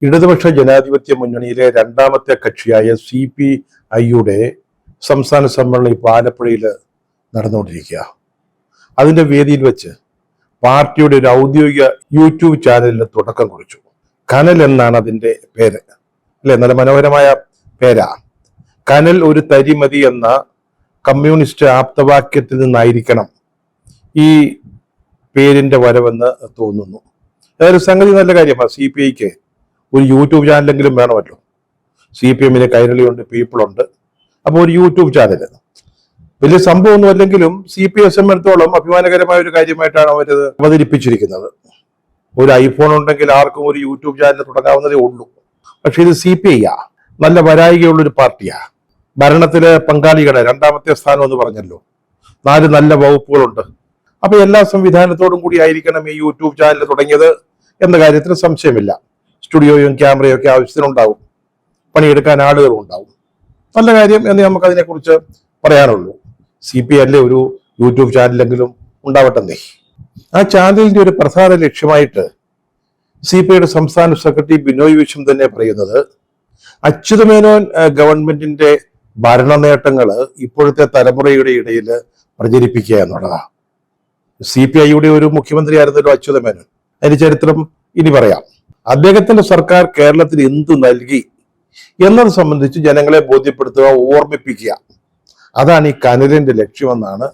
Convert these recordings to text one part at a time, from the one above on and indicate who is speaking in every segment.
Speaker 1: ഇടതുപക്ഷ ജനാധിപത്യ മുന്നണിയിലെ രണ്ടാമത്തെ കക്ഷിയായ CPI-യുടെ സംസ്ഥാന സമ്മേളനം ഇപ്പോൾ ആലപ്പുഴയിൽ നടന്നുകൊണ്ടിരിക്കുക. അതിന്റെ വേദിയിൽ വെച്ച് പാർട്ടിയുടെ ഒരു ഔദ്യോഗിക യൂട്യൂബ് ചാനലിന് തുടക്കം കുറിച്ചു. കനൽ എന്നാണ് അതിന്റെ പേര്, അല്ലെ? നല്ല മനോഹരമായ പേരാ. കനൽ ഒരു തരിമതി എന്ന കമ്മ്യൂണിസ്റ്റ് ആപ്തവാക്യത്തിൽ നിന്നായിരിക്കണം ഈ പേരിന്റെ വരവെന്ന് തോന്നുന്നു. അതൊരു സംഗതി നല്ല കാര്യമാണ്. CPI-ക്ക് ഒരു യൂട്യൂബ് ചാനലെങ്കിലും വേണമല്ലോ. CPM-ന് കൈരളിയുണ്ട്, പീപ്പിളുണ്ട്. അപ്പോൾ ഒരു യൂട്യൂബ് ചാനൽ വലിയ സംഭവമൊന്നും അല്ലെങ്കിലും CPI സംബന്ധിച്ചിടത്തോളം അഭിമാനകരമായ ഒരു കാര്യമായിട്ടാണ് അവരത് അവതരിപ്പിച്ചിരിക്കുന്നത്. ഒരു ഐഫോൺ ഉണ്ടെങ്കിൽ ആർക്കും ഒരു യൂട്യൂബ് ചാനൽ തുടങ്ങാവുന്നതേ ഉള്ളൂ. പക്ഷെ ഇത് CPI നല്ല വരായികയുള്ള ഒരു പാർട്ടിയാ. ഭരണത്തിലെ പങ്കാളികളെ രണ്ടാമത്തെ സ്ഥാനം എന്ന് പറഞ്ഞല്ലോ. 4 നല്ല വകുപ്പുകളുണ്ട്. അപ്പൊ എല്ലാ സംവിധാനത്തോടും കൂടി ആയിരിക്കണം ഈ യൂട്യൂബ് ചാനൽ തുടങ്ങിയത് എന്ന കാര്യത്തിൽ സംശയമില്ല. സ്റ്റുഡിയോയും ക്യാമറയും ഒക്കെ ആവശ്യത്തിനുണ്ടാവും, പണിയെടുക്കാൻ ആളുകളും ഉണ്ടാവും. നല്ല കാര്യം എന്ന് നമുക്ക് അതിനെക്കുറിച്ച് പറയാനുള്ളൂ. CPI അല്ലേ ഒരു യൂട്യൂബ് ചാനലെങ്കിലും ഉണ്ടാവട്ടെന്നേ. ആ ചാനലിന്റെ ഒരു പ്രധാന ലക്ഷ്യമായിട്ട് CPI-യുടെ സംസ്ഥാന സെക്രട്ടറി ബിനോയ് വിശ്വം തന്നെ പറയുന്നത് അച്യുതമേനോൻ ഗവൺമെന്റിന്റെ ഭരണ നേട്ടങ്ങൾ ഇപ്പോഴത്തെ തലമുറയുടെ ഇടയിൽ പ്രചരിപ്പിക്കുക എന്നുള്ളതാണ്. CPI-യുടെ ഒരു മുഖ്യമന്ത്രിയായിരുന്നല്ലോ അച്യുതമേനോൻ. അതിന്റെ ചരിത്രം ഇനി പറയാം. അദ്ദേഹത്തിന്റെ സർക്കാർ കേരളത്തിന് എന്ത് നൽകി എന്നത് സംബന്ധിച്ച് ജനങ്ങളെ ബോധ്യപ്പെടുത്തുക, ഓർമ്മിപ്പിക്കുക, അതാണ് ഈ കനലിന്റെ ലക്ഷ്യമെന്നാണ്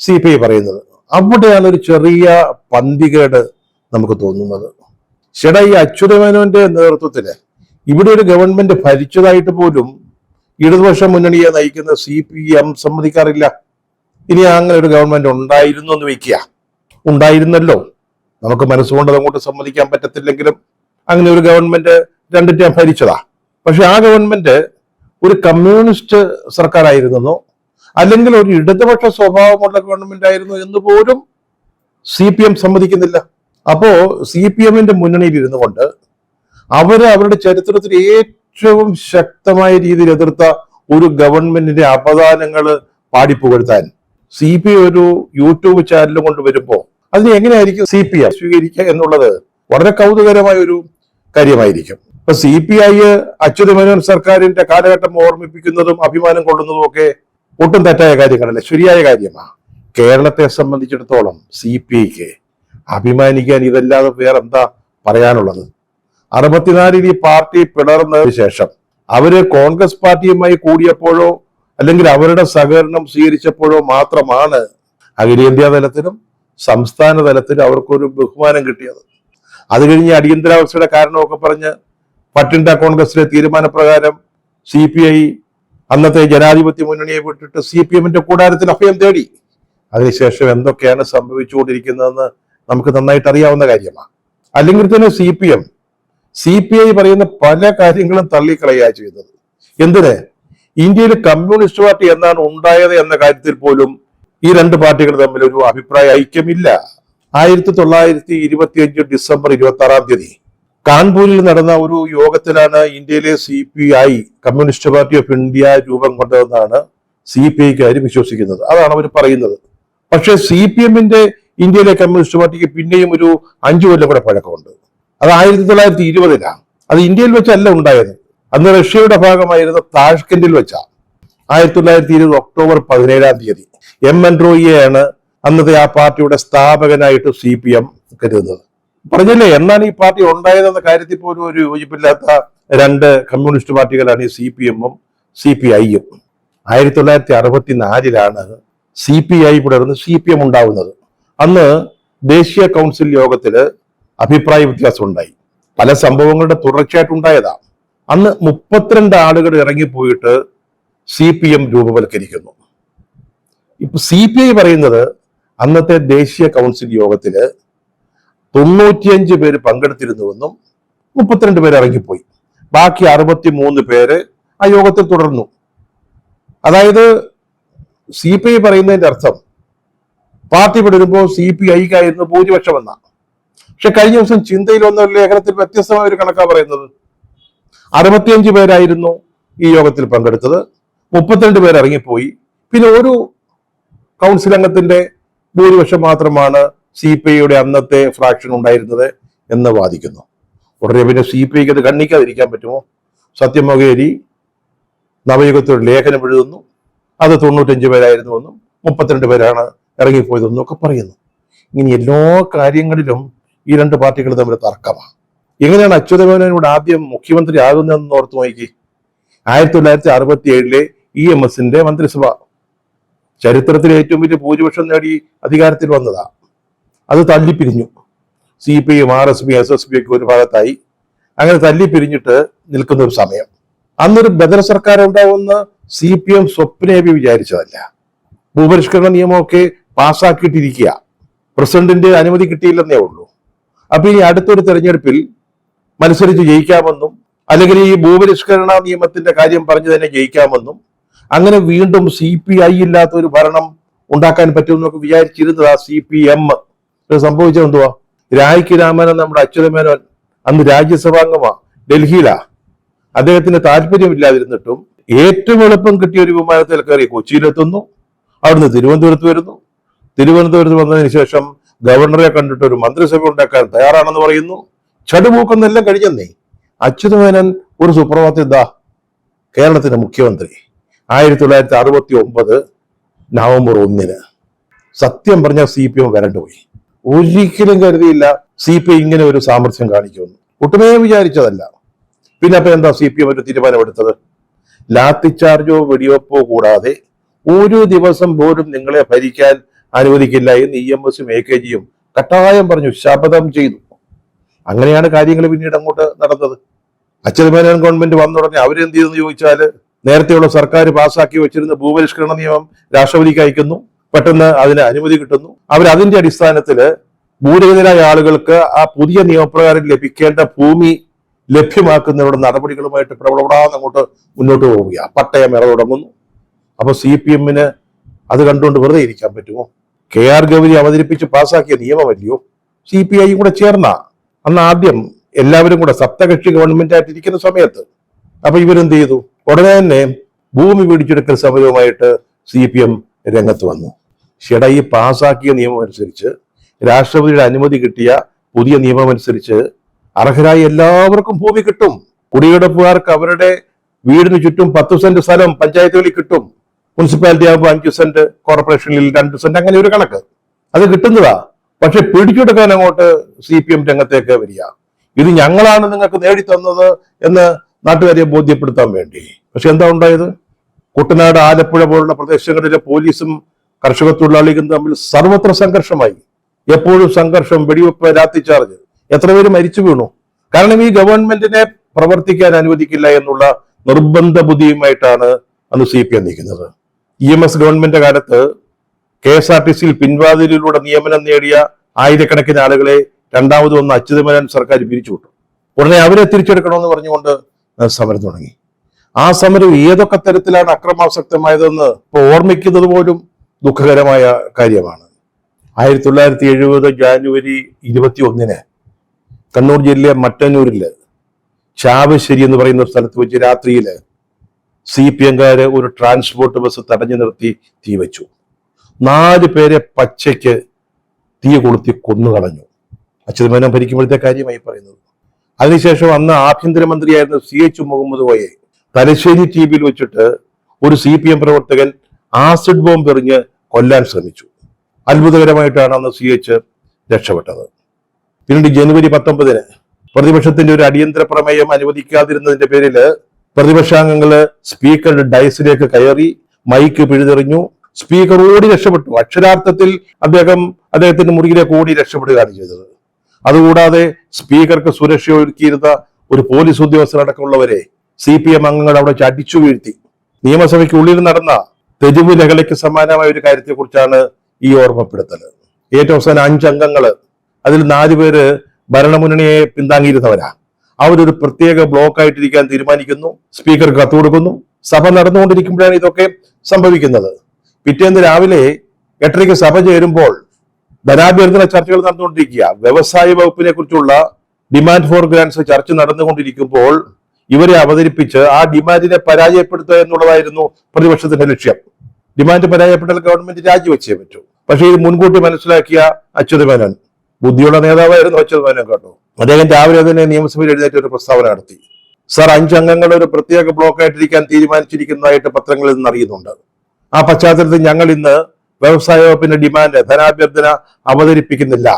Speaker 1: CPI പറയുന്നത്. അവിടെയാണ് ഒരു ചെറിയ പന്തികേട് നമുക്ക് തോന്നുന്നത്. ചേട്ടാ, ഈ അച്യുതമേനോന്റെ നേതൃത്വത്തില് ഇവിടെ ഒരു ഗവൺമെന്റ് ഭരിച്ചതായിട്ട് പോലും ഇടതുപക്ഷ മുന്നണിയെ നയിക്കുന്ന CPM സമ്മതിക്കാറില്ല. ഇനി അങ്ങനെ ഒരു ഗവൺമെന്റ് ഉണ്ടായിരുന്നു എന്ന് വയ്ക്കുക. ഉണ്ടായിരുന്നല്ലോ, നമുക്ക് മനസ്സുകൊണ്ട് അങ്ങോട്ട് സമ്മതിക്കാൻ പറ്റത്തില്ലെങ്കിലും അങ്ങനെ ഒരു ഗവൺമെന്റ് 2 ടേം ഭരിച്ചതാ. പക്ഷെ ആ ഗവൺമെന്റ് ഒരു കമ്മ്യൂണിസ്റ്റ് സർക്കാർ ആയിരുന്നെന്നോ അല്ലെങ്കിൽ ഒരു ഇടതുപക്ഷ സ്വഭാവമുള്ള ഗവൺമെന്റ് ആയിരുന്നു എന്ന് പോലും CPM സമ്മതിക്കുന്നില്ല. അപ്പോ CPM-ന്റെ മുന്നണിയിൽ ഇരുന്നു കൊണ്ട് അവരുടെ ചരിത്രത്തിൽ ഏറ്റവും ശക്തമായ രീതിയിൽ എതിർത്ത ഒരു ഗവൺമെന്റിന്റെ അപദാനങ്ങൾ പാടിപ്പുകഴ്ത്താൻ CPI ഒരു യൂട്യൂബ് ചാനൽ കൊണ്ട് വരുമ്പോ അതിനെ എങ്ങനെയായിരിക്കും CPM സ്വീകരിക്കുക എന്നുള്ളത് വളരെ കൗതുകരമായ ഒരു കാര്യമായിരിക്കും. ഇപ്പൊ CPI അച്യുതമേനോൻ സർക്കാരിന്റെ കാലഘട്ടം ഓർമ്മിപ്പിക്കുന്നതും അഭിമാനം കൊള്ളുന്നതും ഒക്കെ ഒട്ടും തെറ്റായ കാര്യങ്ങളല്ല, ശരിയായ കാര്യമാണ്. കേരളത്തെ സംബന്ധിച്ചിടത്തോളം CPI-ക്ക് അഭിമാനിക്കാൻ ഇതല്ലാതെ വേറെന്താ പറയാനുള്ളത്? 64 ഈ പാർട്ടി പിളർന്നതിന് ശേഷം അവര് കോൺഗ്രസ് പാർട്ടിയുമായി കൂടിയപ്പോഴോ അല്ലെങ്കിൽ അവരുടെ സഹകരണം സ്വീകരിച്ചപ്പോഴോ മാത്രമാണ് അഖിലേന്ത്യാ തലത്തിലും സംസ്ഥാന തലത്തിലും അവർക്കൊരു ബഹുമാനം കിട്ടിയത്. അത് കഴിഞ്ഞ് അടിയന്തരാവസ്ഥയുടെ കാരണമൊക്കെ പറഞ്ഞ് പട്ടിണ്ട കോൺഗ്രസിലെ തീരുമാനപ്രകാരം CPI അന്നത്തെ ജനാധിപത്യ മുന്നണിയെ വിട്ടിട്ട് CPM-ന്റെ കൂടാരത്തിൽ അഭയം തേടി. അതിനുശേഷം എന്തൊക്കെയാണ് സംഭവിച്ചുകൊണ്ടിരിക്കുന്നതെന്ന് നമുക്ക് നന്നായിട്ട് അറിയാവുന്ന കാര്യമാണ്. അല്ലെങ്കിൽ തന്നെ CPI പറയുന്ന പല കാര്യങ്ങളും തള്ളിക്കളയുക ചെയ്തത്. എന്തിന്? ഇന്ത്യയിൽ കമ്മ്യൂണിസ്റ്റ് പാർട്ടി എന്നാണ് ഉണ്ടായത് എന്ന കാര്യത്തിൽ പോലും ഈ 2 പാർട്ടികൾ തമ്മിൽ ഒരു അഭിപ്രായ ഐക്യമില്ല. 1925 ഡിസംബർ 26 കാൺപൂരിൽ നടന്ന ഒരു യോഗത്തിലാണ് ഇന്ത്യയിലെ CPI communist party of India രൂപം കൊണ്ടതെന്നാണ് CPI-ക്കാർ വിശ്വസിക്കുന്നത്. അതാണ് അവർ പറയുന്നത്. പക്ഷെ CPM-ന്റെ ഇന്ത്യയിലെ കമ്മ്യൂണിസ്റ്റ് പാർട്ടിക്ക് പിന്നെയും ഒരു 5 കൊല്ലം കൂടെ പഴക്കമുണ്ട്. അത് 1920 അത് ഇന്ത്യയിൽ വെച്ചല്ല ഉണ്ടായത്. അന്ന് റഷ്യയുടെ ഭാഗമായിരുന്ന താഷ്കെന്റിൽ വെച്ചാണ്. 1920 ഒക്ടോബർ 17 M.N. റോയിയെയാണ് അന്നത്തെ ആ പാർട്ടിയുടെ സ്ഥാപകനായിട്ട് CPM കരുതുന്നത്. പറഞ്ഞില്ലേ, എന്നാണ് ഈ പാർട്ടി ഉണ്ടായതെന്ന കാര്യത്തിൽ പോലും ഒരു യോജിപ്പില്ലാത്ത 2 കമ്മ്യൂണിസ്റ്റ് പാർട്ടികളാണ് ഈ CPM-ഉം CPI-യും. 1964 CPI പിളർന്ന് CPM ഉണ്ടാവുന്നത്. അന്ന് ദേശീയ കൗൺസിൽ യോഗത്തില് അഭിപ്രായ വ്യത്യാസം ഉണ്ടായി. പല സംഭവങ്ങളുടെ തുടർച്ചയായിട്ടുണ്ടായതാ. അന്ന് 32 ആളുകൾ ഇറങ്ങിപ്പോയിട്ട് CPM രൂപവൽക്കരിക്കുന്നു. ഇപ്പൊ CPI പറയുന്നത് അന്നത്തെ ദേശീയ കൗൺസിൽ യോഗത്തില് 95 പേര് പങ്കെടുത്തിരുന്നുവെന്നും 32 പേര് ഇറങ്ങിപ്പോയി, ബാക്കി 63 പേര് ആ യോഗത്തിൽ തുടർന്നു. അതായത് CPI പറയുന്നതിന്റെ അർത്ഥം പാർട്ടി പിളരുമ്പോൾ CPI-ക്കായിരുന്നു ഭൂരിപക്ഷം എന്നാണ്. പക്ഷെ കഴിഞ്ഞ ദിവസം ചിന്തയിൽ വന്ന ഒരു ലേഖനത്തിൽ വ്യത്യസ്തമായ ഒരു കണക്കാ പറയുന്നത്. 65 പേരായിരുന്നു ഈ യോഗത്തിൽ പങ്കെടുത്തത്, 32 പേർ ഇറങ്ങിപ്പോയി, പിന്നെ ഒരു കൗൺസിൽ അംഗത്തിന്റെ ഭൂരിപക്ഷം മാത്രമാണ് CPI-യുടെ അന്നത്തെ ഫ്രാക്ഷൻ ഉണ്ടായിരുന്നത് എന്ന് വാദിക്കുന്നു. ഉടനെ പിന്നെ CPIക്ക് അത് കണ്ണിക്കാതിരിക്കാൻ പറ്റുമോ? സത്യം മൊകേരി നവയുഗത്തോട് ലേഖനം എഴുതുന്നു, അത് 95 പേരായിരുന്നുവെന്നും 32 പേരാണ് ഇറങ്ങിപ്പോയതെന്നും ഒക്കെ പറയുന്നു. ഇങ്ങനെ എല്ലാ കാര്യങ്ങളിലും ഈ രണ്ട് പാർട്ടികൾ തമ്മിൽ തർക്കമാണ്. എങ്ങനെയാണ് അച്യുതമേനോൻ ഇവിടെ ആദ്യം മുഖ്യമന്ത്രി ആകുന്നതെന്ന് ഓർത്ത് നോക്കി. 1967 EMSന്റെ മന്ത്രിസഭ ചരിത്രത്തിലെ ഏറ്റവും വലിയ ഭൂരിപക്ഷം നേടി അധികാരത്തിൽ വന്നതാ. അത് തല്ലിപ്പിരിഞ്ഞു. CPI, RSP, SSP ഒക്കെ ഒരു ഭാഗത്തായി. അങ്ങനെ തല്ലിപ്പിരിഞ്ഞിട്ട് നിൽക്കുന്ന ഒരു സമയം. അന്നൊരു ബദൽ സർക്കാർ ഉണ്ടാവുമെന്ന് CPM സ്വപ്നേവി വിചാരിച്ചതല്ല. ഭൂപരിഷ്കരണ നിയമമൊക്കെ പാസ്സാക്കിയിട്ടിരിക്കുക, പ്രസിഡന്റിന്റെ അനുമതി കിട്ടിയില്ലെന്നേ ഉള്ളൂ. അപ്പൊ ഈ അടുത്തൊരു തെരഞ്ഞെടുപ്പിൽ മത്സരിച്ച് ജയിക്കാമെന്നും, അല്ലെങ്കിൽ ഈ ഭൂപരിഷ്കരണ നിയമത്തിന്റെ കാര്യം പറഞ്ഞു തന്നെ ജയിക്കാമെന്നും, അങ്ങനെ വീണ്ടും CPI ഇല്ലാത്ത ഒരു ഭരണം ഉണ്ടാക്കാൻ പറ്റുമെന്നൊക്കെ വിചാരിച്ചിരുന്നതാ CPM. സംഭവിച്ചത് എന്തുവാ? രായ്ക്ക് രാമനൻ, നമ്മുടെ അച്യുതമേനോൻ അന്ന് രാജ്യസഭാംഗമാ, ഡൽഹിയിലാ. അദ്ദേഹത്തിന് താല്പര്യമില്ലാതിരുന്നിട്ടും ഏറ്റവും എളുപ്പം കിട്ടിയ ഒരു വിമാനത്തിൽ കയറി കൊച്ചിയിലെത്തുന്നു, അവിടുന്ന് തിരുവനന്തപുരത്ത് വരുന്നു. തിരുവനന്തപുരത്ത് വന്നതിന് ശേഷം ഗവർണറെ കണ്ടിട്ട് ഒരു മന്ത്രിസഭ ഉണ്ടാക്കാൻ തയ്യാറാണെന്ന് പറയുന്നു. ചടുമൂക്കെന്നെല്ലാം കഴിഞ്ഞെന്നേ. അച്യുതമേനോൻ ഒരു സുപ്രഭാതത്തിൽ കേരളത്തിന്റെ മുഖ്യമന്ത്രി. 1969 നവംബർ 1. സത്യം പറഞ്ഞ CPM വരണ്ടുപോയി. ഒരിക്കലും കരുതിയില്ല CPI ഇങ്ങനെ ഒരു സാമർഥ്യം കാണിക്കുമെന്ന്, ഒട്ടുമേ വിചാരിച്ചതല്ല. പിന്നെ അപ്പൊ എന്താ CPM ഒരു തീരുമാനമെടുത്തത്? ലാത്തിച്ചാർജോ വെടിവെപ്പോ കൂടാതെ ഒരു ദിവസം പോലും നിങ്ങളെ ഭരിക്കാൻ അനുവദിക്കില്ല എന്ന് EMSും AKGയും കട്ടായം പറഞ്ഞു, ശപഥം ചെയ്തു. അങ്ങനെയാണ് കാര്യങ്ങൾ പിന്നീട് അങ്ങോട്ട് നടന്നത്. അച്യുതമേനോൻ ഗവൺമെന്റ് വന്ന ഉടനെ അവരെന്ത് ചെയ്തെന്ന് ചോദിച്ചാല്, നേരത്തെയുള്ള സർക്കാർ പാസ്സാക്കി വെച്ചിരുന്ന ഭൂപരിഷ്കരണ നിയമം രാഷ്ട്രപതിക്ക് അയക്കുന്നു. പെട്ടെന്ന് അതിന് അനുമതി കിട്ടുന്നു. അതിന്റെ അടിസ്ഥാനത്തില് ഭൂരഹിതരായ ആളുകൾക്ക് ആ പുതിയ നിയമപ്രകാരം ലഭിക്കേണ്ട ഭൂമി ലഭ്യമാക്കുന്നവരുടെ നടപടികളുമായിട്ട് പ്രബലപ്പെടാതെ അങ്ങോട്ട് മുന്നോട്ട് പോവുക. പട്ടയം ഇറ തുടങ്ങുന്നു. അപ്പൊ CPMന് അത് കണ്ടുകൊണ്ട് വെറുതെ ഇരിക്കാൻ പറ്റുമോ? KR ഗൗരി അവതരിപ്പിച്ച് പാസ്സാക്കിയ നിയമമല്ലയോ? CPI കൂടെ ചേർന്ന അന്ന് ആദ്യം എല്ലാവരും കൂടെ സപ്തകക്ഷി ഗവൺമെന്റ് ആയിട്ടിരിക്കുന്ന സമയത്ത്. അപ്പൊ ഇവരെന്ത് ചെയ്തു? ഉടനെ തന്നെ ഭൂമി പിടിച്ചെടുക്കൽ സമരവുമായിട്ട് CPM രംഗത്ത് വന്നു. ഷെട ഈ പാസ്സാക്കിയ നിയമം അനുസരിച്ച്, രാഷ്ട്രപതിയുടെ അനുമതി കിട്ടിയ പുതിയ നിയമം അനുസരിച്ച് അർഹരായ എല്ലാവർക്കും ഭൂമി കിട്ടും. കുടിയെടുപ്പുകാർക്ക് അവരുടെ വീടിന് ചുറ്റും 10 സെന്റ് സ്ഥലം പഞ്ചായത്തുകളിൽ കിട്ടും. മുനിസിപ്പാലിറ്റി ആകുമ്പോൾ 5 സെന്റ്, കോർപ്പറേഷനിൽ 2 സെന്റ്, അങ്ങനെ ഒരു കണക്ക് അത് കിട്ടുന്നതാ. പക്ഷെ പിടിച്ചെടുക്കാൻ അങ്ങോട്ട് CPM രംഗത്തേക്ക് വരിക. ഇത് ഞങ്ങളാണ് നിങ്ങൾക്ക് നേടിത്തന്നത് എന്ന് നാട്ടുകാരെ ബോധ്യപ്പെടുത്താൻ വേണ്ടി. പക്ഷെ എന്താ ഉണ്ടായത്? കുട്ടനാട്, ആലപ്പുഴ പോലുള്ള പ്രദേശങ്ങളിലെ പോലീസും കർഷക തൊഴിലാളികളും തമ്മിൽ സർവത്ര സംഘർഷമായി. എപ്പോഴും സംഘർഷം, വെടിവെപ്പ്, ലാത്തിച്ചാർജ്. എത്ര പേര് മരിച്ചു വീണു? കാരണം ഈ ഗവൺമെന്റിനെ പ്രവർത്തിക്കാൻ അനുവദിക്കില്ല എന്നുള്ള നിർബന്ധ ബുദ്ധിയുമായിട്ടാണ് അന്ന് CPM നിൽക്കുന്നത്. EMS ഗവൺമെന്റ് കാലത്ത് KSRTCയിൽ പിൻവാതിലിലൂടെ നിയമനം നേടിയ ആയിരക്കണക്കിന് ആളുകളെ രണ്ടാമത് വന്ന അച്യുതമേനോൻ സർക്കാർ പിരിച്ചുവിട്ടു. ഉടനെ അവരെ തിരിച്ചെടുക്കണമെന്ന് പറഞ്ഞുകൊണ്ട് സമരം തുടങ്ങി. ആ സമരം ഏതൊക്കെ തരത്തിലാണ് അക്രമാസക്തമായതെന്ന് ഇപ്പൊ ഓർമ്മിക്കുന്നത് പോലും ദുഃഖകരമായ കാര്യമാണ്. 1970 ജാനുവരി 21 കണ്ണൂർ ജില്ലയിലെ മട്ടന്നൂരില് ചാവശ്ശേരി എന്ന് പറയുന്ന സ്ഥലത്ത് വെച്ച് രാത്രിയില് CPMകാര് ഒരു ട്രാൻസ്പോർട്ട് ബസ് തടഞ്ഞു നിർത്തി തീ വെച്ചു. 4 പേരെ പച്ചയ്ക്ക് തീ കൊളുത്തി കൊന്നുകളഞ്ഞു. അച്യുതമേനോൻ ഭരിക്കുമ്പോഴത്തെ കാര്യമായി പറയുന്നത്. അതിനുശേഷം അന്ന് ആഭ്യന്തരമന്ത്രിയായിരുന്ന CH മുഹമ്മദ് കോയെ തലശ്ശേരി TVയിൽ വെച്ചിട്ട് ഒരു CPM പ്രവർത്തകൻ ആസിഡ് ബോംബ് എറിഞ്ഞ് കൊല്ലാൻ ശ്രമിച്ചു. അത്ഭുതകരമായിട്ടാണ് അന്ന് CH രക്ഷപ്പെട്ടത്. പിന്നീട് ജനുവരി 19 പ്രതിപക്ഷത്തിന്റെ ഒരു അടിയന്തര പ്രമേയം അനുവദിക്കാതിരുന്നതിന്റെ പേരില് പ്രതിപക്ഷാംഗങ്ങള് സ്പീക്കറുടെ ഡയസിലേക്ക് കയറി മൈക്ക് പിഴുതെറിഞ്ഞു. സ്പീക്കർ ഓടി രക്ഷപ്പെട്ടു. അക്ഷരാർത്ഥത്തിൽ അദ്ദേഹത്തിന്റെ മുറിയിലേക്ക് ഓടി രക്ഷപ്പെടുകയാണ് ചെയ്തത്. അതുകൂടാതെ സ്പീക്കർക്ക് സുരക്ഷ ഒരുക്കിയിരുന്ന ഒരു പോലീസ് ഉദ്യോഗസ്ഥരടക്കമുള്ളവരെ CPM അംഗങ്ങൾ അവിടെ അടിച്ചു വീഴ്ത്തി. നിയമസഭയ്ക്ക് ഉള്ളിൽ നടന്ന തെരുവ് ലഹളയ്ക്ക് സമാനമായ ഒരു കാര്യത്തെക്കുറിച്ചാണ് ഈ ഓർമ്മപ്പെടുത്തൽ. ഏറ്റവും അവസാനം 5 അംഗങ്ങള്, അതിൽ 4 പേര് ഭരണമുന്നണിയെ പിന്താങ്ങിയിരുന്നവരാ. അവരൊരു പ്രത്യേക ബ്ലോക്ക് ആയിട്ടിരിക്കാൻ തീരുമാനിക്കുന്നു. സ്പീക്കർക്ക് കത്ത് കൊടുക്കുന്നു. സഭ നടന്നുകൊണ്ടിരിക്കുമ്പോഴാണ് ഇതൊക്കെ സംഭവിക്കുന്നത്. പിറ്റേന്ന് രാവിലെ 8:30 സഭ ചേരുമ്പോൾ ധനാഭ്യർത്ഥന ചർച്ചകൾ നടന്നുകൊണ്ടിരിക്കുക. വ്യവസായ വകുപ്പിനെ കുറിച്ചുള്ള ഡിമാൻഡ് ഫോർ ഗ്രാന്റ്സ് ചർച്ച നടന്നുകൊണ്ടിരിക്കുമ്പോൾ ഇവരെ അവതരിപ്പിച്ച് ആ ഡിമാൻഡിനെ പരാജയപ്പെടുത്തുക എന്നുള്ളതായിരുന്നു പ്രതിപക്ഷത്തിന്റെ ലക്ഷ്യം. ഡിമാൻഡ് പരാജയപ്പെട്ടാൽ ഗവൺമെന്റ് രാജിവെച്ചേ പറ്റൂ. പക്ഷേ ഇത് മുൻകൂട്ടി മനസ്സിലാക്കിയ അച്യുതമേനോൻ, ബുദ്ധിയുള്ള നേതാവായിരുന്നു അച്യുതമേനോൻ കേട്ടോ. അദ്ദേഹം രാവിലെ തന്നെ നിയമസഭയിൽ എഴുന്നേറ്റ് ഒരു പ്രസ്താവന നടത്തി. സർ, 5 അംഗങ്ങളുടെ ഒരു പ്രത്യേക ബ്ലോക്കായിട്ടിരിക്കാൻ തീരുമാനിച്ചിരിക്കുന്നതായിട്ട് പത്രങ്ങളിൽ നിന്ന് അറിയുന്നുണ്ട്. ആ പശ്ചാത്തലത്തിൽ ഞങ്ങൾ ഇന്ന് വ്യവസായ വകുപ്പിന്റെ ഡിമാൻഡ് ധനാഭ്യർത്ഥന അവതരിപ്പിക്കുന്നില്ല.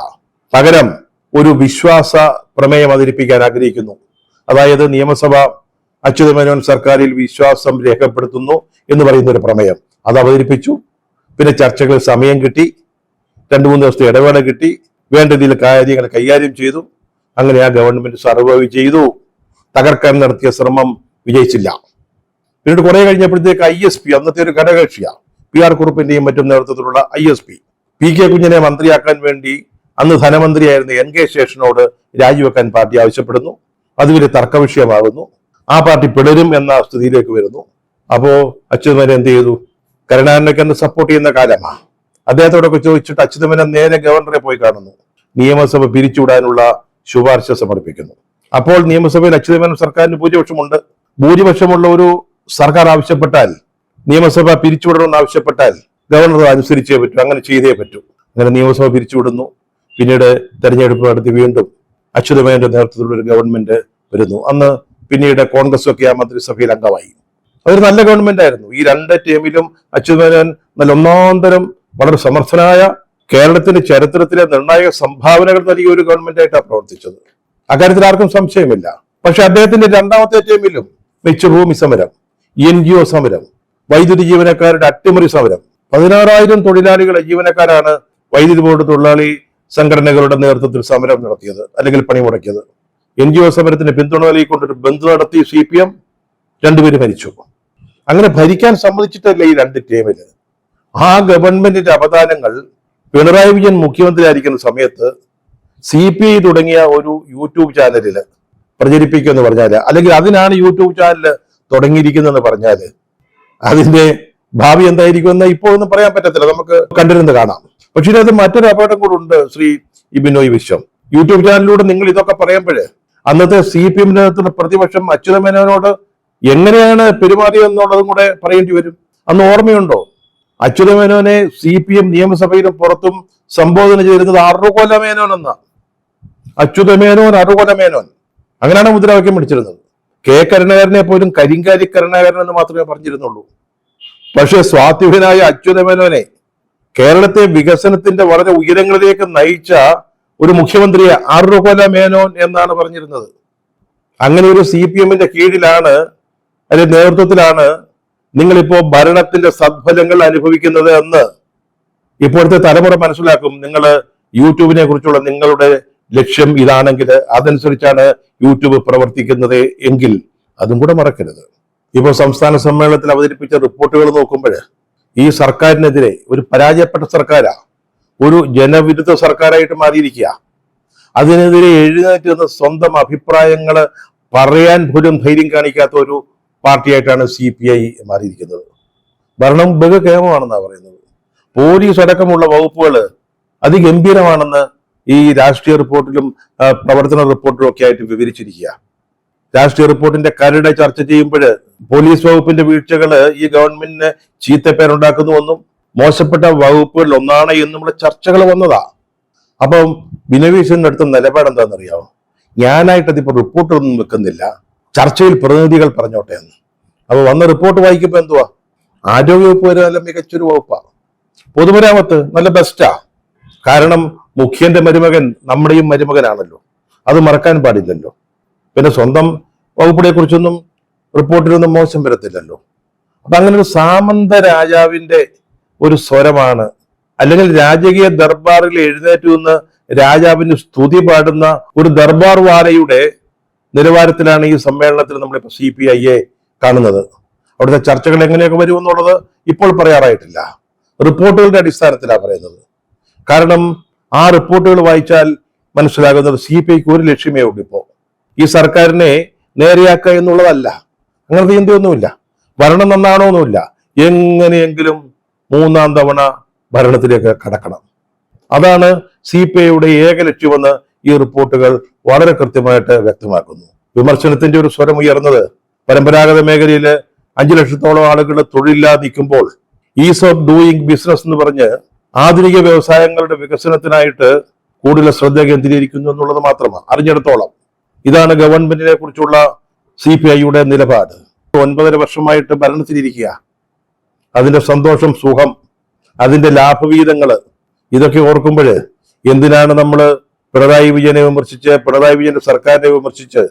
Speaker 1: പകരം ഒരു വിശ്വാസ പ്രമേയം അവതരിപ്പിക്കാൻ ആഗ്രഹിക്കുന്നു. അതായത് നിയമസഭ അച്യുതമേനോൻ സർക്കാരിൽ വിശ്വാസം രേഖപ്പെടുത്തുന്നു എന്ന് പറയുന്ന ഒരു പ്രമേയം. അത് അവതരിപ്പിച്ചു. പിന്നെ ചർച്ചകളിൽ സമയം കിട്ടി, 2-3 ദിവസത്തെ ഇടവേള കിട്ടി, വേണ്ട രീതിയിൽ കാര്യങ്ങൾ കൈകാര്യം ചെയ്തു. അങ്ങനെ ആ ഗവൺമെന്റ് സർവൈവ് ചെയ്തു. തകർക്കാൻ നടത്തിയ ശ്രമം വിജയിച്ചില്ല. പിന്നീട് കുറെ കഴിഞ്ഞപ്പോഴത്തേക്ക് ISP, അന്നത്തെ ഒരു ഘടകകക്ഷിയാണ്, PR കുറുപ്പിന്റെയും മറ്റും നേതൃത്വത്തിലുള്ള ISP, PK കുഞ്ഞിനെ മന്ത്രിയാക്കാൻ വേണ്ടി അന്ന് ധനമന്ത്രിയായിരുന്ന NK ശേഷനോട് രാജിവെക്കാൻ പാർട്ടി ആവശ്യപ്പെടുന്നു. അത് വലിയ തർക്ക വിഷയമാകുന്നു. ആ പാർട്ടി പിളരും എന്ന സ്ഥിതിയിലേക്ക് വരുന്നു. അപ്പോ അച്യുതമേനോൻ എന്ത് ചെയ്തു? കരുണാകരനെ സപ്പോർട്ട് ചെയ്യുന്ന കാലമാണ്. അദ്ദേഹത്തോടൊക്കെ ചോദിച്ചിട്ട് അച്യുതമേനോൻ നേരെ ഗവർണറെ പോയി കാണുന്നു. നിയമസഭ പിരിച്ചുവിടാനുള്ള ശുപാർശ സമർപ്പിക്കുന്നു. അപ്പോൾ നിയമസഭയിൽ അച്യുതമേനോൻ സർക്കാരിന് ഭൂരിപക്ഷമുണ്ട്. ഭൂരിപക്ഷമുള്ള ഒരു സർക്കാർ ആവശ്യപ്പെട്ടാൽ, നിയമസഭ പിരിച്ചുവിടണമെന്ന് ആവശ്യപ്പെട്ടാൽ ഗവർണർ അനുസരിച്ചേ പറ്റൂ. അങ്ങനെ ചെയ്തേ പറ്റൂ. അങ്ങനെ നിയമസഭ പിരിച്ചുവിടുന്നു. പിന്നീട് തെരഞ്ഞെടുപ്പ് നടത്തി വീണ്ടും അച്യുതമേനോന്റെ നേതൃത്വത്തിലുള്ള ഒരു ഗവൺമെന്റ് വരുന്നു. അന്ന് പിന്നീട് കോൺഗ്രസ് ഒക്കെ ആ മന്ത്രിസഭയിൽ അംഗമായി. അതൊരു നല്ല ഗവൺമെന്റ് ആയിരുന്നു. ഈ 2 ടേമിലും അച്യുതമേനോൻ നല്ല ഒന്നാന്തരം വളരെ സമർത്ഥനായ, കേരളത്തിന്റെ ചരിത്രത്തിലെ നിർണായക സംഭാവനകൾ നൽകിയ ഒരു ഗവൺമെന്റ് ആയിട്ടാണ് പ്രവർത്തിച്ചത്. അക്കാര്യത്തിൽ ആർക്കും സംശയമില്ല. പക്ഷെ അദ്ദേഹത്തിന്റെ 2ാമത്തെ ടേമിലും മിച്ചഭൂമി സമരം, NGO സമരം, വൈദ്യുതി ജീവനക്കാരുടെ അട്ടിമറി സമരം, 16,000 തൊഴിലാളികളെ ജീവനക്കാരാണ് വൈദ്യുതി ബോർഡ് തൊഴിലാളി സംഘടനകളുടെ നേതൃത്വത്തിൽ സമരം നടത്തിയത്, അല്ലെങ്കിൽ പണിമുടക്കിയത്. NGO സമരത്തിന് പിന്തുണ നൽകിക്കൊണ്ടൊരു ബന്ദ് നടത്തി CPM. 2 പേര് മരിച്ചു. അങ്ങനെ ഭരിക്കാൻ സമ്മതിച്ചിട്ടല്ല ഈ 2 ടേമില്. ആ ഗവൺമെന്റിന്റെ അവദാനങ്ങൾ പിണറായി വിജയൻ മുഖ്യമന്ത്രിയായിരിക്കുന്ന സമയത്ത് CPI തുടങ്ങിയ ഒരു യൂട്യൂബ് ചാനലില് പ്രചരിപ്പിക്കുമെന്ന് പറഞ്ഞാല്, അല്ലെങ്കിൽ അതിനാണ് യൂട്യൂബ് ചാനൽ തുടങ്ങിയിരിക്കുന്നതെന്ന് പറഞ്ഞാല് അതിന്റെ ഭാവി എന്തായിരിക്കുമെന്ന് ഇപ്പോൾ ഒന്നും പറയാൻ പറ്റത്തില്ല. നമുക്ക് കണ്ടിരുന്ന് കാണാം. പക്ഷേ ഇതിനകത്ത് മറ്റൊരു അപകടം കൂടെ ഉണ്ട്. ശ്രീ ബിനോയ് വിശ്വം, യൂട്യൂബ് ചാനലിലൂടെ നിങ്ങൾ ഇതൊക്കെ പറയുമ്പോഴേ അന്നത്തെ CPM പ്രതിപക്ഷം അച്യുതമേനോനോട് എങ്ങനെയാണ് പെരുമാറിയെന്നുള്ളതും കൂടെ പറയേണ്ടി വരും. അന്ന് ഓർമ്മയുണ്ടോ? അച്യുതമേനോനെ CPM നിയമസഭയിലും പുറത്തും സംബോധന ചെയ്തിരുന്നത് അറുകൊലമേനോൻ എന്ന. അച്യുതമേനോൻ, അറുകൊലമേനോൻ, അങ്ങനെയാണ് മുദ്രാവാക്യം പിടിച്ചിരുന്നത്. കരുണാകരനെ പോലും കരിങ്കാലി കരുണാകരൻ എന്ന് മാത്രമേ പറഞ്ഞിരുന്നുള്ളൂ. പക്ഷെ സ്വാത്വികനായ അച്യുതമേനോനെ കേരളത്തെ വികസനത്തിന്റെ വളരെ ഉയരങ്ങളിലേക്ക് നയിച്ച ഒരു മുഖ്യമന്ത്രിയെ അറുകൊലമേനോൻ എന്നാണ് പറഞ്ഞിരുന്നത്. അങ്ങനെ ഒരു CPMന്റെ കീഴിലാണ്, അതിന്റെ നേതൃത്വത്തിലാണ് നിങ്ങളിപ്പോ ഭരണത്തിന്റെ സദ്ഫലങ്ങൾ അനുഭവിക്കുന്നത് എന്ന് ഇപ്പോഴത്തെ തലമുറ മനസ്സിലാക്കും. നിങ്ങൾ യൂട്യൂബിനെ കുറിച്ചുള്ള നിങ്ങളുടെ ലക്ഷ്യം ഇതാണെങ്കിൽ, അതനുസരിച്ചാണ് യൂട്യൂബ് പ്രവർത്തിക്കുന്നത് എങ്കിൽ അതും കൂടെ മറക്കരുത്. ഇപ്പോൾ സംസ്ഥാന സമ്മേളനത്തിൽ അവതരിപ്പിച്ച റിപ്പോർട്ടുകൾ നോക്കുമ്പോൾ ഈ സർക്കാരിനെതിരെ ഒരു പരാജയപ്പെട്ട സർക്കാരാ, ഒരു ജനവിരുദ്ധ സർക്കാരായിട്ട് മാറിയിരിക്കുക. അതിനെതിരെ എഴുന്നേറ്റ് നിന്ന് സ്വന്തം അഭിപ്രായങ്ങൾ പറയാൻ പോലും ധൈര്യം കാണിക്കാത്ത ഒരു പാർട്ടിയായിട്ടാണ് CPI മാറിയിരിക്കുന്നത്. ഭരണം ബഹുകേമമാണെന്നാണ് പറയുന്നത്. പോലീസ് അടക്കമുള്ള വകുപ്പുകൾ അതിഗംഭീരമാണെന്ന് ഈ രാഷ്ട്രീയ റിപ്പോർട്ടിലും പ്രവർത്തന റിപ്പോർട്ടിലും ഒക്കെ ആയിട്ട് വിവരിച്ചിരിക്കുക. രാഷ്ട്രീയ റിപ്പോർട്ടിന്റെ കരട് ചർച്ച ചെയ്യുമ്പോൾ പോലീസ് വകുപ്പിന്റെ വീഴ്ചകൾ ഈ ഗവൺമെന്റിന് ചീത്തപ്പേരുണ്ടാക്കുന്നുവെന്നും മോശപ്പെട്ട വകുപ്പുകളിൽ ഒന്നാണ് എന്നുമുള്ള ചർച്ചകൾ വന്നതാ. അപ്പം ബിനോയ് അടുത്ത നിലപാട് എന്താണെന്നറിയാമോ? ഞാനായിട്ട് അതിപ്പോ റിപ്പോർട്ടൊന്നും വെക്കുന്നില്ല, ചർച്ചയിൽ പ്രതിനിധികൾ പറഞ്ഞോട്ടെ എന്ന്. അപ്പൊ വന്ന റിപ്പോർട്ട് വായിക്കുമ്പോ എന്തുവാ, ആരോഗ്യവകുപ്പ് വരെ നല്ല മികച്ചൊരു വകുപ്പാണ്. പൊതുമരാമത്ത് നല്ല ബെസ്റ്റാ. കാരണം മുഖ്യന്റെ മരുമകൻ നമ്മുടെയും മരുമകനാണല്ലോ, അത് മറക്കാൻ പാടില്ലല്ലോ. പിന്നെ സ്വന്തം വകുപ്പിനെ കുറിച്ചൊന്നും റിപ്പോർട്ടിലൊന്നും മോശം വരത്തില്ലല്ലോ. അപ്പൊ അങ്ങനെ ഒരു സാമന്ത രാജാവിന്റെ ഒരു സ്വരമാണ്, അല്ലെങ്കിൽ രാജകീയ ദർബാറിൽ എഴുന്നേറ്റ് നിന്ന് രാജാവിന് സ്തുതി പാടുന്ന ഒരു ദർബാർ വാലയുടെ നിലവാരത്തിലാണ് ഈ സമ്മേളനത്തിൽ നമ്മളിപ്പോ CPIയെ കാണുന്നത്. അവിടുത്തെ ചർച്ചകൾ എങ്ങനെയൊക്കെ വരുമെന്നുള്ളത് ഇപ്പോൾ പറയാറായിട്ടില്ല. റിപ്പോർട്ടുകളുടെ അടിസ്ഥാനത്തിലാണ് പറയുന്നത്. കാരണം ആ റിപ്പോർട്ടുകൾ വായിച്ചാൽ മനസ്സിലാകുന്നത് CPIക്ക് ഒരു ലക്ഷ്യമേ ഉള്ളൂ. ഇപ്പോ ഈ സർക്കാരിനെ നേരെയാക്കുക എന്നുള്ളതല്ല, അങ്ങനത്തെ ചിന്തയൊന്നുമില്ല. ഭരണം നന്നാണോന്നുമില്ല, എങ്ങനെയെങ്കിലും 3ാം തവണ ഭരണത്തിലേക്ക് കടക്കണം. അതാണ് CPIയുടെ ഏക ലക്ഷ്യമെന്ന് ഈ റിപ്പോർട്ടുകൾ വളരെ കൃത്യമായിട്ട് വ്യക്തമാക്കുന്നു. വിമർശനത്തിന്റെ ഒരു സ്വരം ഉയർന്നത് പരമ്പരാഗത മേഖലയിൽ 5 ലക്ഷത്തോളം ആളുകൾ തൊഴിലില്ലാതെ നിൽക്കുമ്പോൾ ഈസ് ഓഫ് ഡൂയിങ് ബിസിനസ് എന്ന് പറഞ്ഞ് ആധുനിക വ്യവസായങ്ങളുടെ വികസനത്തിനായിട്ട് കൂടുതൽ ശ്രദ്ധ കേന്ദ്രീകരിക്കുന്നു എന്നുള്ളത് മാത്രമാണ് അറിഞ്ഞിടത്തോളം. ഇതാണ് ഗവൺമെന്റിനെ കുറിച്ചുള്ള CPIയുടെ നിലപാട്. 9.5 വർഷമായിട്ട് ഭരണത്തിലിരിക്കുക, അതിന്റെ സന്തോഷം, സുഖം, അതിന്റെ ലാഭവീതങ്ങള് ഇതൊക്കെ ഓർക്കുമ്പോൾ എന്തിനാണ് നമ്മൾ പിണറായി വിജയനെ വിമർശിച്ച്, പിണറായി വിജയന്റെ സർക്കാരിനെ വിമർശിച്ച്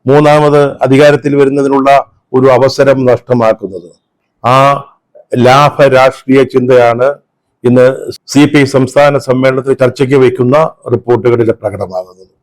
Speaker 1: മൂന്നാമത് അധികാരത്തിൽ വരുന്നതിനുള്ള ഒരു അവസരം നഷ്ടമാക്കുന്നത്? ആ ലാഭ രാഷ്ട്രീയ ചിന്തയാണ് ഇന്ന് CPI സംസ്ഥാന സമ്മേളനത്തിൽ ചർച്ചയ്ക്ക് വയ്ക്കുന്ന റിപ്പോർട്ടുകളിൽ പ്രകടമാകുന്നത്.